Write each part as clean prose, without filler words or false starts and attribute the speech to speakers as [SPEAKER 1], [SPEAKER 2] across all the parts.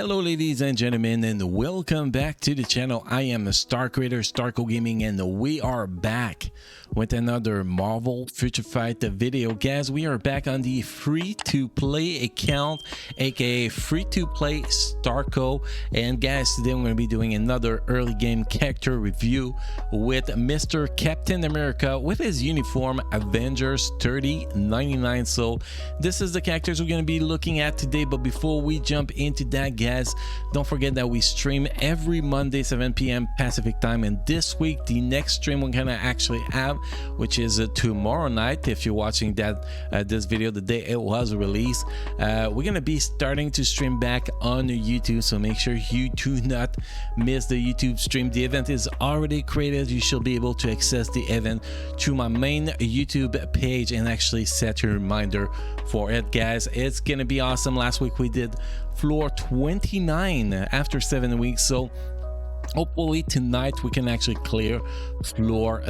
[SPEAKER 1] Hello ladies and gentlemen, and welcome back to the channel. I am Star Creator, Starco Gaming, and we are back with another Marvel Future Fight video. Guys, we are back on the free-to-play account, aka free-to-play Starco. And guys, today I'm going to be doing another early game character review with Mr. Captain America with his uniform Avengers 3099. So this is the characters we're going to be looking at today. But before we jump into that, guys, don't forget that we stream every Monday 7 p.m. Pacific time, and this week the next stream we're gonna actually have, which is tomorrow night. If you're watching that this video the day it was released, we're gonna be starting to stream back on YouTube, so make sure you do not miss the YouTube stream. The event is already created. You should be able to access the event through my main YouTube page and actually set your reminder for it, guys. It's gonna be awesome. Last week we did floor 29 after 7 weeks, so hopefully tonight we can actually clear floor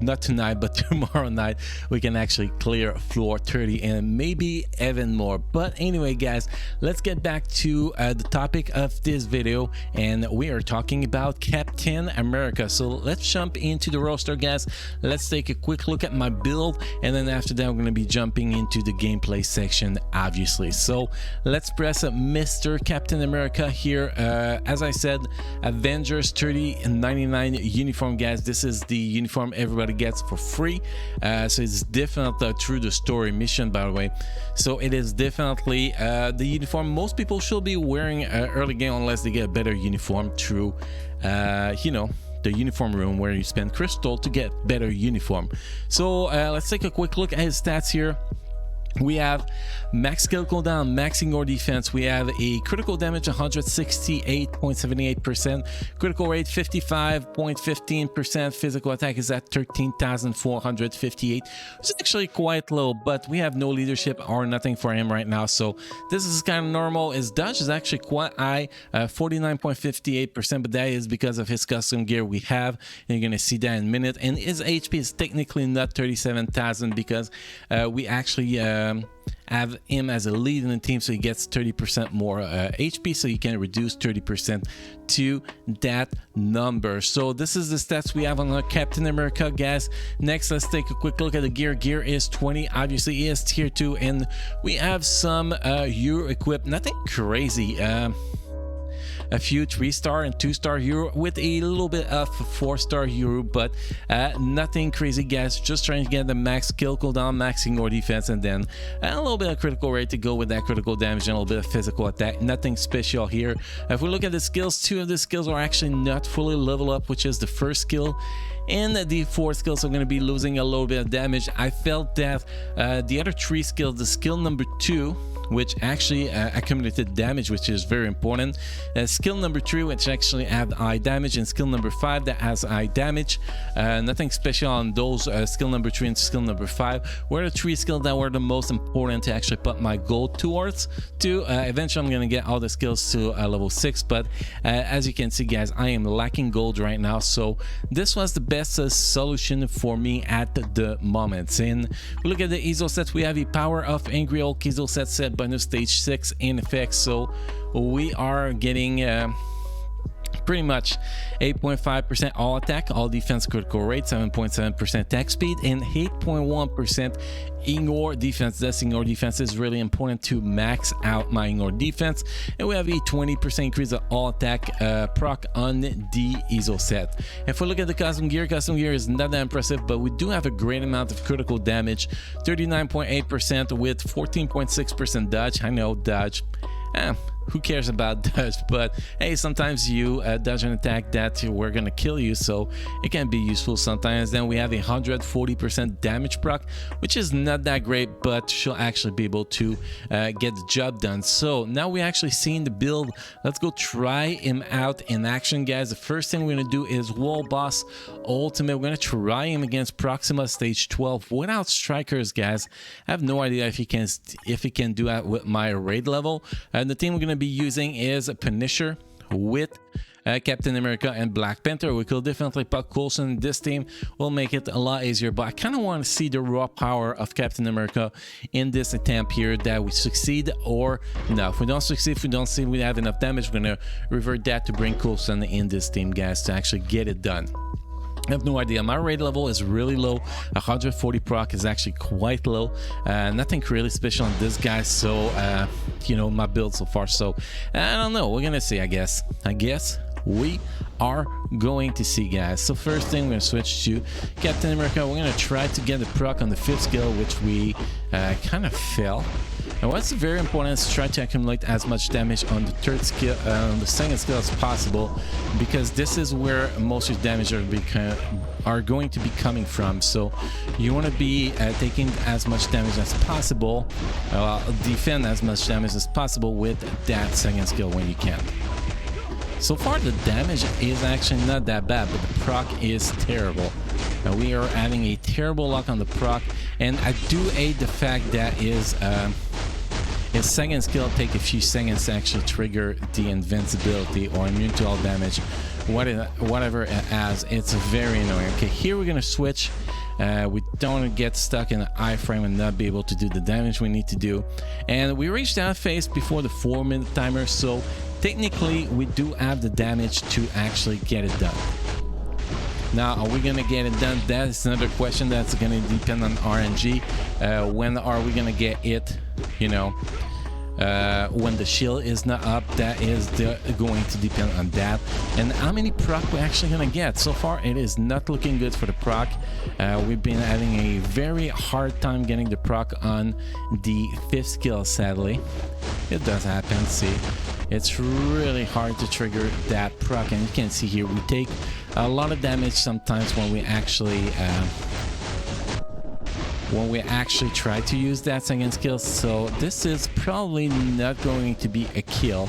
[SPEAKER 1] not tonight but tomorrow night we can actually clear floor 30 and maybe even more. But anyway, guys, let's get back to the topic of this video, and we are talking about Captain America. So let's jump into the roster, guys. Let's take a quick look at my build, and then after that we're going to be jumping into the gameplay section, obviously. So let's press Mr. Captain America here. As I said, Avengers 3099 uniform, guys. This is the uniform everybody gets for free, so it's definitely through the story mission, by the way. So it is definitely the uniform most people should be wearing early game, unless they get a better uniform through you know, the uniform room where you spend crystal to get better uniform. So let's take a quick look at his stats here. We have max skill cooldown, max ignore defense. We have a critical damage 168.78%, critical rate 55.15%, physical attack is at 13,458. It's actually quite low, but we have no leadership or nothing for him right now, so this is kind of normal. His dodge is actually quite high, 49.58%, but that is because of his custom gear we have, and you're gonna see that in a minute. And his HP is technically not 37,000 because we actually have him as a lead in the team, so he gets 30% more HP, so you can reduce 30% to that number. So this is the stats we have on Captain America, guys. Next, let's take a quick look at the gear. Gear is 20, obviously he is tier 2, and we have some hero equipped, nothing crazy. A few 3-star and 2-star hero with a little bit of 4-star hero, but nothing crazy, guys. Just trying to get the max kill cooldown, max ignore defense, and then a little bit of critical rate to go with that critical damage, and a little bit of physical attack. Nothing special here. If we look at the skills, 2 of the skills are actually not fully level up, which is the first skill and the 4th skill, so I'm going to be losing a little bit of damage. I felt that the other 3 skills, the skill number 2, which actually accumulated damage, which is very important. Skill number 3, which actually had high damage, and skill number 5 that has high damage. Nothing special on those skill number 3 and skill number 5 were the 3 skills that were the most important to actually put my goal towards. Eventually I'm gonna get all the skills to level 6, but as you can see, guys, I am lacking gold right now, so this was the best solution for me at the moment. And we look at the ESO sets. We have a Power of Angry Hulk ESO set bonus stage 6 in effect, so we are getting pretty much 8.5% all attack, all defense, critical rate, 7.7% attack speed, and 8.1% ignore defense. This ignore defense is really important to max out my ignore defense. And we have a 20% increase of all attack proc on the ESO set. If we look at the custom gear is not that impressive, but we do have a great amount of critical damage, 39.8% with 14.6% dodge. I know dodge, who cares about dodge, but hey, sometimes you dodge an attack that we're gonna kill you, so it can be useful sometimes. Then we have a 140% damage proc, which is not that great, but she'll actually be able to get the job done. So now we actually seen the build. Let's go try him out in action, guys. The first thing we're gonna do is Wall Boss Ultimate. We're gonna try him against Proxima stage 12 without strikers, guys. I have no idea if he can do that with my raid level. And the team we're gonna be using is a Punisher with Captain America and Black Panther. We could definitely put Coulson. This team will make it a lot easier, but I kind of want to see the raw power of Captain America in this attempt here, that we succeed or no. If we don't succeed, if we don't see we have enough damage, we're gonna revert that to bring Coulson in this team, guys, to actually get it done. I have no idea. My raid level is really low. 140 proc is actually quite low. Nothing really special on this guy, so you know, my build so far. So I don't know. We're gonna see. I guess we are going to see, guys. So first thing, we're gonna switch to Captain America. We're gonna try to get the proc on the 5th skill, which we kind of fail. And what's very important is to try to accumulate as much damage on the 3rd skill, on the 2nd skill as possible, because this is where most of the damage are going to be coming from. So you want to be taking as much damage as possible, defend as much damage as possible with that 2nd skill when you can. So far the damage is actually not that bad, but the proc is terrible. We are having a terrible luck on the proc, and I do hate the fact that his 2nd skill take a few seconds to actually trigger the invincibility or immune to all damage, whatever it has. It's very annoying. Okay, here we're gonna switch. We don't want to get stuck in an iframe and not be able to do the damage we need to do. And we reached that phase before the 4-minute timer, so technically we do have the damage to actually get it done. Now, are we gonna get it done? That is another question that's gonna depend on RNG. When are we gonna get it? You know, when the shield is not up, that is going to depend on that, and how many proc we're actually gonna get. So far it is not looking good for the proc. We've been having a very hard time getting the proc on the 5th skill, sadly. It does happen. See, it's really hard to trigger that proc, and you can see here we take a lot of damage sometimes when we actually try to use that 2nd skill. So this is probably not going to be a kill,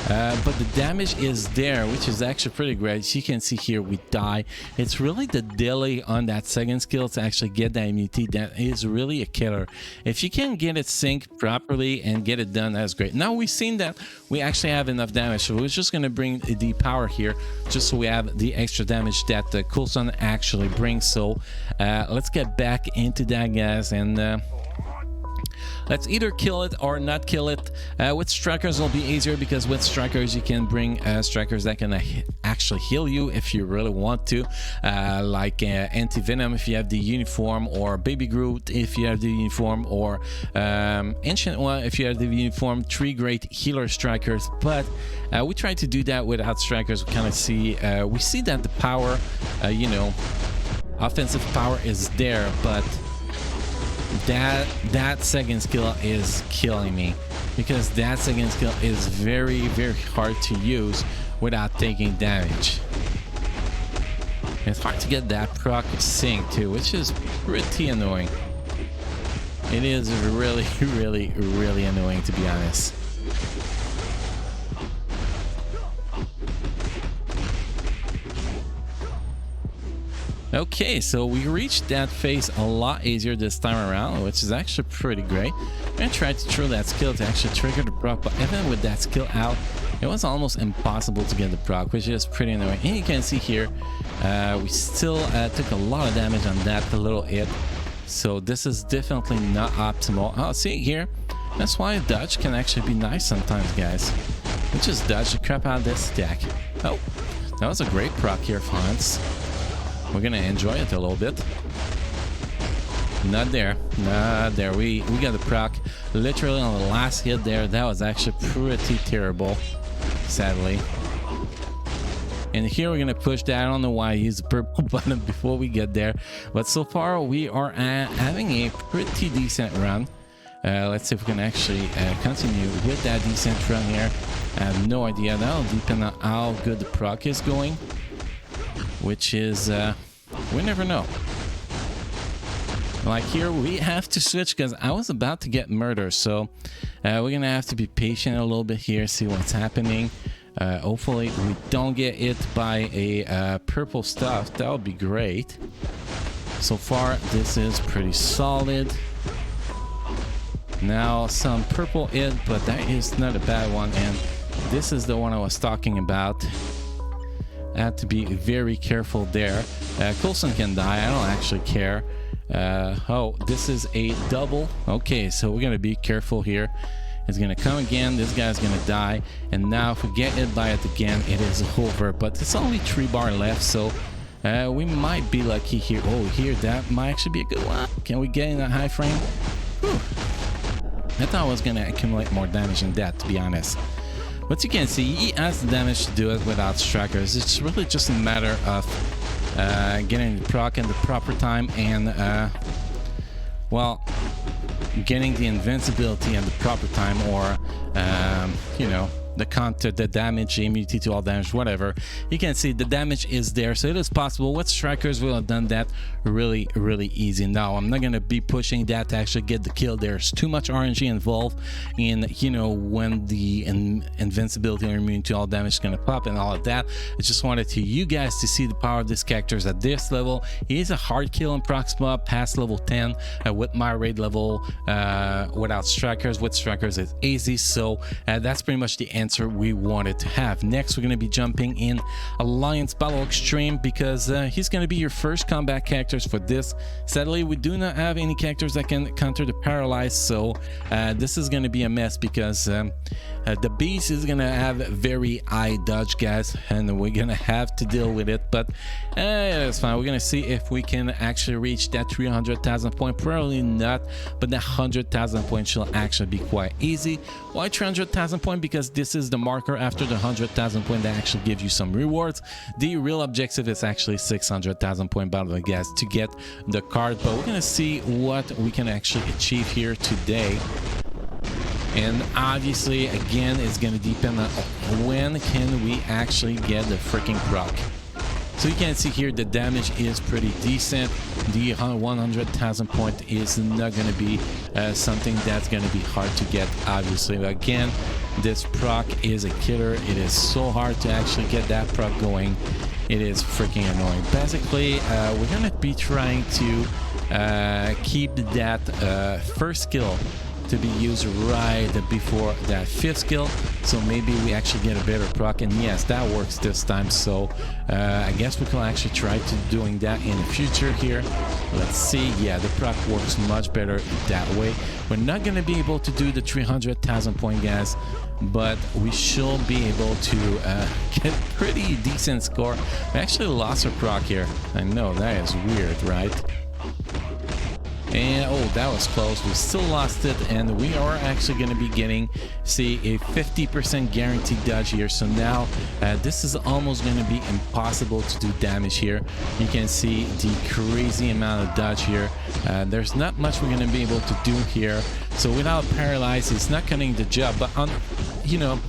[SPEAKER 1] but the damage is there, which is actually pretty great. As you can see here, we die. It's really the delay on that 2nd skill to actually get that immunity that is really a killer. If you can get it synced properly and get it done, that's great. Now we've seen that we actually have enough damage, so we're just going to bring the power here just so we have the extra damage that the Coulson actually brings. So let's get back into that, guys, and let's either kill it or not kill it. With strikers will be easier, because with strikers you can bring strikers that can actually heal you if you really want to, like Anti-Venom if you have the uniform, or Baby Groot if you have the uniform, or Ancient One if you have the uniform. 3 great healer strikers, but we try to do that without strikers. We kind of see we see that the power, you know, offensive power is there, but that 2nd skill is killing me, because that 2nd skill is very, very hard to use without taking damage. It's hard to get that proc sync too, which is pretty annoying. It is really, really, really annoying, to be honest. Okay, so we reached that phase a lot easier this time around, which is actually pretty great. I'm gonna try to throw that skill to actually trigger the proc, but even with that skill out, it was almost impossible to get the proc, which is pretty annoying. And you can see here, we still took a lot of damage on that little hit, so this is definitely not optimal. Oh, see here, that's why a dodge can actually be nice sometimes, guys. We just dodge the crap out of this stack. Oh, that was a great proc here, Hans. We're gonna enjoy it a little bit. Not there, not there. We got the proc literally on the last hit there. That was actually pretty terrible, sadly. And here we're gonna push that. I don't know why I used the purple button before we get there, but so far we are having a pretty decent run. Let's see if we can actually continue with that decent run here. I have no idea. That'll depend on how good the proc is going, which is we never know. Like here we have to switch because I was about to get murdered, so we're gonna have to be patient a little bit here, see what's happening. Hopefully we don't get hit by a purple stuff. That would be great. So far this is pretty solid. Now some purple hit, but that is not a bad one, and this is the one I was talking about. have to be very careful there. Coulson can die. I don't actually care. Oh, this is a double. Okay, so we're gonna be careful here. It's gonna come again. This guy's gonna die, and now if we get hit by it again, it is over. But it's only 3 bar left, so we might be lucky here. Oh, here, that might actually be a good one. Can we get in a high frame? Whew. I thought I was gonna accumulate more damage than that, to be honest. But you can see he has the damage to do it without strikers. It's really just a matter of getting the proc in the proper time and well, getting the invincibility at the proper time, or you know, the counter, the damage, immunity to all damage, whatever. You can see the damage is there, so it is possible. With strikers, we'll have done that really easy. Now I'm not gonna be pushing that to actually get the kill. There's too much RNG involved in, you know, when the invincibility or immunity to all damage is gonna pop and all of that. I just wanted you guys to see the power of this character at this level. He is a hard kill in Proxima past level 10 with my raid level without strikers. With strikers it's easy, so that's pretty much the answer we wanted to have. Next, we're going to be jumping in Alliance Battle Extreme, because he's going to be your first combat characters for this. Sadly, we do not have any characters that can counter the paralyzed, so this is going to be a mess, because the beast is going to have very high dodge, guys, and we're going to have to deal with it. But it's fine. We're going to see if we can actually reach that 300,000 point. Probably not, but that 100,000 point should actually be quite easy. Why 300,000 point? Because this is the marker after the 100,000 point that actually give you some rewards. The real objective is actually 600,000 point battle, guys, to get the card. But we're gonna see what we can actually achieve here today. And obviously, again, it's gonna depend on when can we actually get the freaking proc. So you can see here the damage is pretty decent. The 100,000 point is not going to be something that's going to be hard to get, obviously. But again, this proc is a killer. It is so hard to actually get that proc going. It is freaking annoying. Basically, we're going to be trying to keep that first skill to be used right before that 5th skill, so maybe we actually get a better proc. And yes, that works this time, so I guess we can actually try to doing that in the future here. Let's see. Yeah, the proc works much better that way. We're not going to be able to do the 300,000 point, guys, but we should be able to get pretty decent score. We actually lost our proc here. I know, that is weird, right? And oh, that was close. We still lost it, and we are actually going to be getting, see, a 50% guaranteed dodge here. So now this is almost going to be impossible to do damage here. You can see the crazy amount of dodge here. There's not much we're going to be able to do here. So without paralyzed, it's not cutting the job. But on, you know,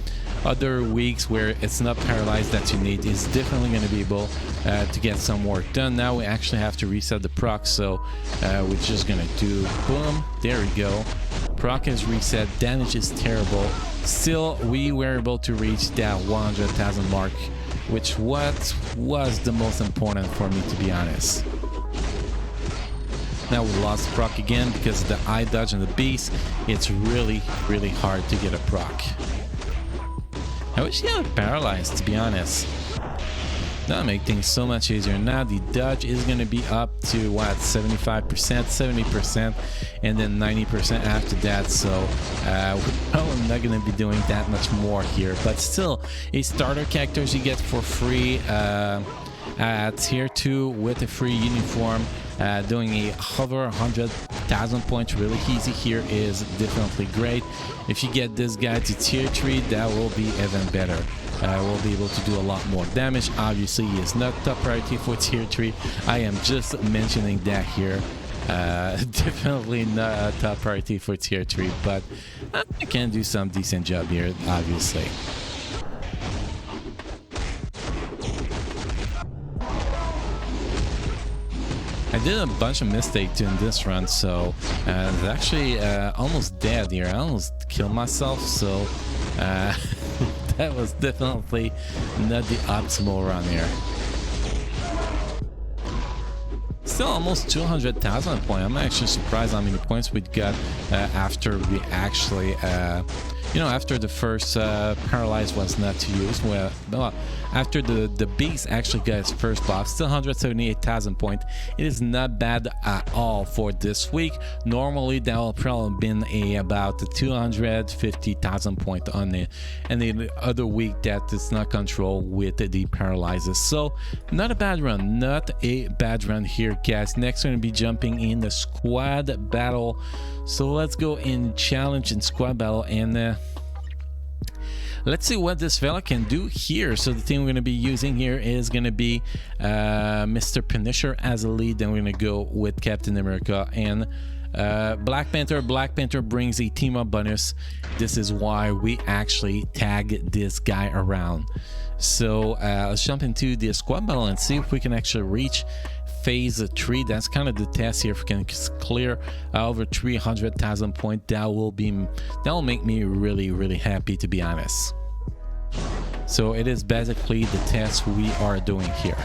[SPEAKER 1] other weeks where it's not paralyzed that you need, is definitely going to be able to get some work done. Now we actually have to reset the proc, so we're just gonna do boom, there we go. Proc is reset. Damage is terrible. Still, we were able to reach that 100,000 mark, which was the most important for me, to be honest. Now we lost proc again because of the eye dodge and the beast. It's really hard to get a proc. I wish he had paralyzed, to be honest. That'll make things so much easier. Now the dodge is going to be up to what, 75%, 70%, and then 90% after that. So we're probably not going to be doing that much more here. But still, a starter characters you get for free at tier 2 with a free uniform. Doing a hover 100,000 points really easy here is definitely great. If you get this guy to tier 3, that will be even better. We'll be able to do a lot more damage. Obviously, he is not top priority for tier 3. I am just mentioning that here. Definitely not a top priority for tier 3, but I can do some decent job here, obviously. I did a bunch of mistakes in this run, so it's actually almost dead here. I almost killed myself, so that was definitely not the optimal run here. Still almost 200,000 points. I'm actually surprised how many points we got after we actually, you know, after the first paralyze was not to use. Well, after the beast actually got its first buff. Still 178,000 points. It is not bad at all for this week. Normally that will probably been about 250,000 point on it, and the other week that it's not controlled with the paralyzes. So not a bad run, not a bad run here, guys. Next we're going to be jumping in the squad battle. So let's go in challenge and squad battle, and let's see what this fella can do here. So the team we're going to be using here is going to be Mr. Punisher as a lead. Then we're going to go with Captain America and Black Panther. Black Panther brings a team up bonus. This is why we actually tag this guy around. So let's jump into the squad battle and see if we can actually reach phase 3. That's kind of the test here. If we can clear over 300,000 points, that will make me really happy, to be honest. So it is basically the test we are doing here.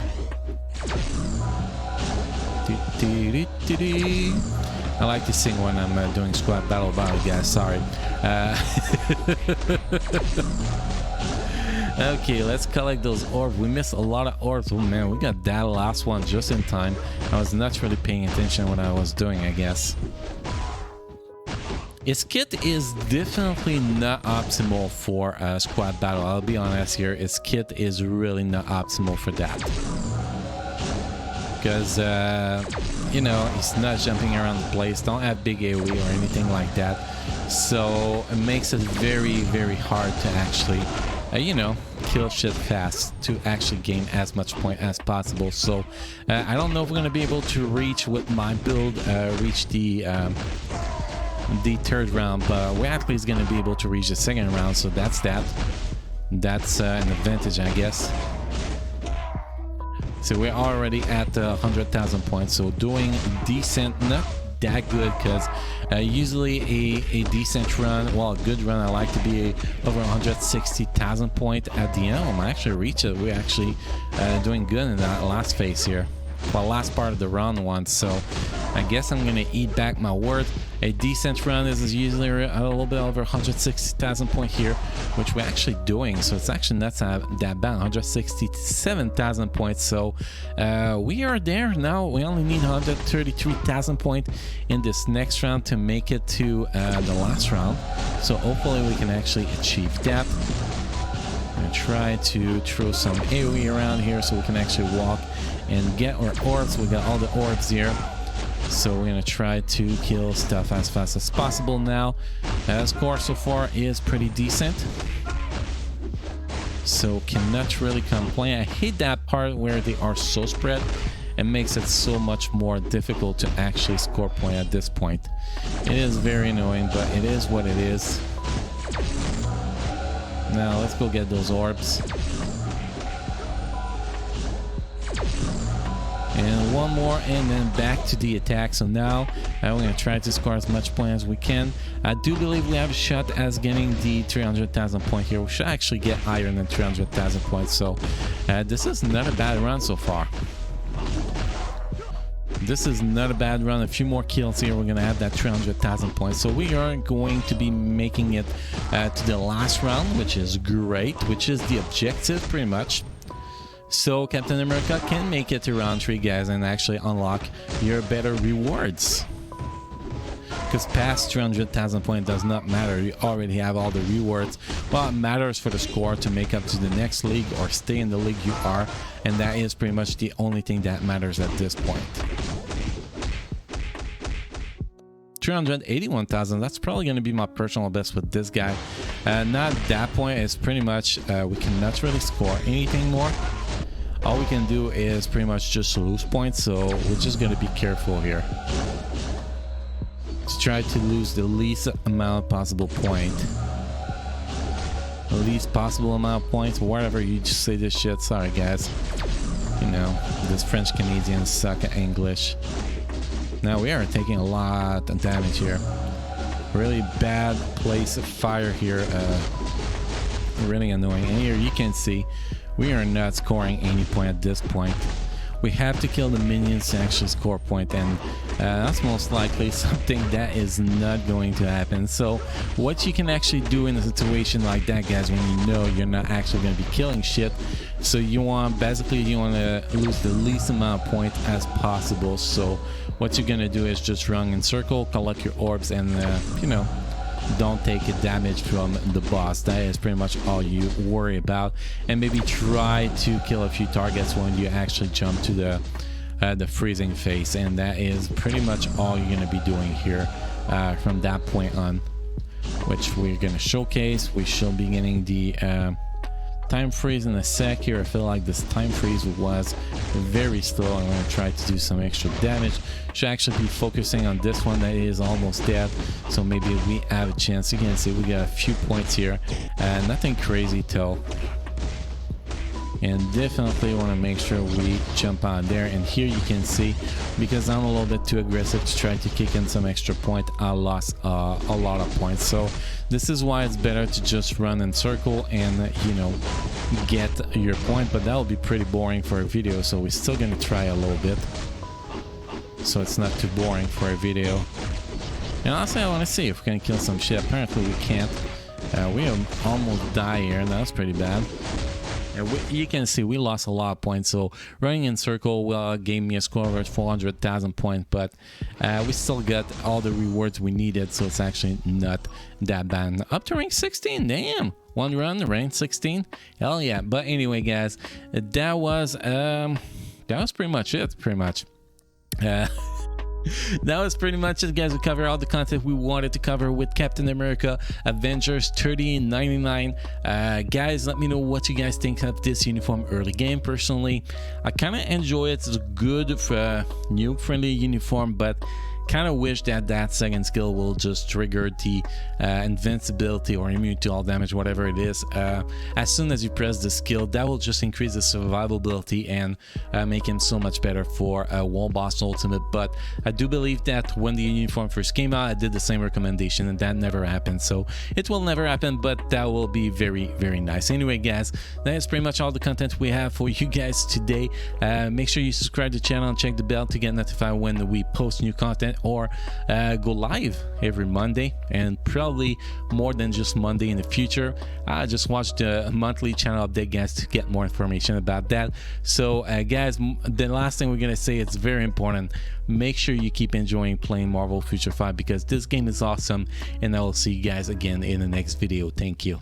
[SPEAKER 1] I like to sing when I'm doing squad battle, guys. Sorry. Okay, let's collect those orbs. We missed a lot of orbs. Oh man, we got that last one just in time. I was not really paying attention what I was doing, I guess. Its kit is definitely not optimal for a squad battle. I'll be honest here. Its kit is really not optimal for that. Because, you know, it's not jumping around the place. Don't have big AoE or anything like that. So it makes it very hard to actually you know, kill shit fast to actually gain as much point as possible. So I don't know if we're gonna be able to reach with my build, reach the third round, but we're at least gonna be able to reach the second round. So that's an advantage, I guess. So we're already at 100,000 points, so doing decent, not that good, because usually a decent run, well, a good run, I like to be over 160,000 point at the end. I actually reach it. We're actually doing good in that last phase here, well, last part of the round one. So I guess I'm gonna eat back my word. A decent run is usually a little bit over 160,000 point here, which we're actually doing. So it's actually not that bad, 167,000 points. So we are there now. We only need 133,000 points in this next round to make it to the last round. So hopefully we can actually achieve that. I'm gonna try to throw some AoE around here so we can actually walk and get our orbs. We got all the orbs here. So we're gonna try to kill stuff as fast as possible now. Score so far is pretty decent, so cannot really complain. I hate that part where they are so spread. It makes it so much more difficult to actually score point at this point. It is very annoying, but it is what it is. Now let's go get those orbs. And one more, and then back to the attack. So now we're going to try to score as much point as we can. I do believe we have a shot as getting the 300,000 point here. We should actually get higher than 300,000 points. So this is not a bad run so far. This is not a bad run. A few more kills here, we're going to have that 300,000 points. So we are going to be making it to the last round, which is great, which is the objective pretty much. So Captain America can make it to round 3, guys, and actually unlock your better rewards. Because past 300,000 points does not matter. You already have all the rewards. Well, it matters for the score to make up to the next league or stay in the league you are. And that is pretty much the only thing that matters at this point. 381,000, that's probably going to be my personal best with this guy. Not that point, it's pretty much we cannot really score anything more. All we can do is pretty much just lose points, so we're just going to be careful here to try to lose the least amount possible point. The least possible amount of points, whatever you just say this shit. Sorry guys, you know, this French Canadians suck at English. Now we are taking a lot of damage here. Really bad place of fire here. Really annoying. And here you can see we are not scoring any point at this point. we have to kill the minions to actually score a point, and that's most likely something that is not going to happen. So what you can actually do in a situation like that, guys, when you know you're not actually going to be killing shit, so you want to lose the least amount of points as possible. So what you're going to do is just run in circle, collect your orbs, and you know, don't take a damage from the boss. That is pretty much all you worry about, and maybe try to kill a few targets when you actually jump to the freezing phase, and that is pretty much all you're going to be doing here from that point on, which we're going to showcase. We shall be getting the time freeze in a sec here. I feel like this time freeze was very slow. I'm going to try to do some extra damage. Should actually be focusing on this one that is almost dead, so maybe we have a chance. You can see we got a few points here, nothing crazy though, and definitely want to make sure we jump out there. And here you can see, because I'm a little bit too aggressive to try to kick in some extra point, I lost a lot of points. So this is why it's better to just run in circle and, you know, get your point, but that will be pretty boring for a video, so we're still going to try a little bit so it's not too boring for a video. And honestly, I want to see if we can kill some shit. Apparently we can't. We almost die here, and that was pretty bad. And you can see we lost a lot of points, so running in circle gave me a score of 400,000 points, but we still got all the rewards we needed, so it's actually not that bad. Up to rank 16, damn! One run, rank 16, hell yeah. But anyway, guys, that was pretty much it, pretty much. That was pretty much it, guys. We covered all the content we wanted to cover with Captain America Avengers 3099. Guys, let me know what you guys think of this uniform early game. Personally, I kind of enjoy it. It's a good nuke friendly uniform, but kind of wish that second skill will just trigger the invincibility or immune to all damage, whatever it is, as soon as you press the skill. That will just increase the survivability and make him so much better for World Boss Ultimate. But I do believe that when the uniform first came out, I did the same recommendation, and that never happened, so it will never happen, but that will be very, very nice. Anyway, guys, that is pretty much all the content we have for you guys today. Make sure you subscribe to the channel and check the bell to get notified when we post new content, or go live every Monday, and probably more than just Monday in the future. Just watch the monthly channel update, guys, to get more information about that. So guys, the last thing we're gonna say, it's very important, make sure you keep enjoying playing Marvel Future Fight, because this game is awesome, and I will see you guys again in the next video. Thank you.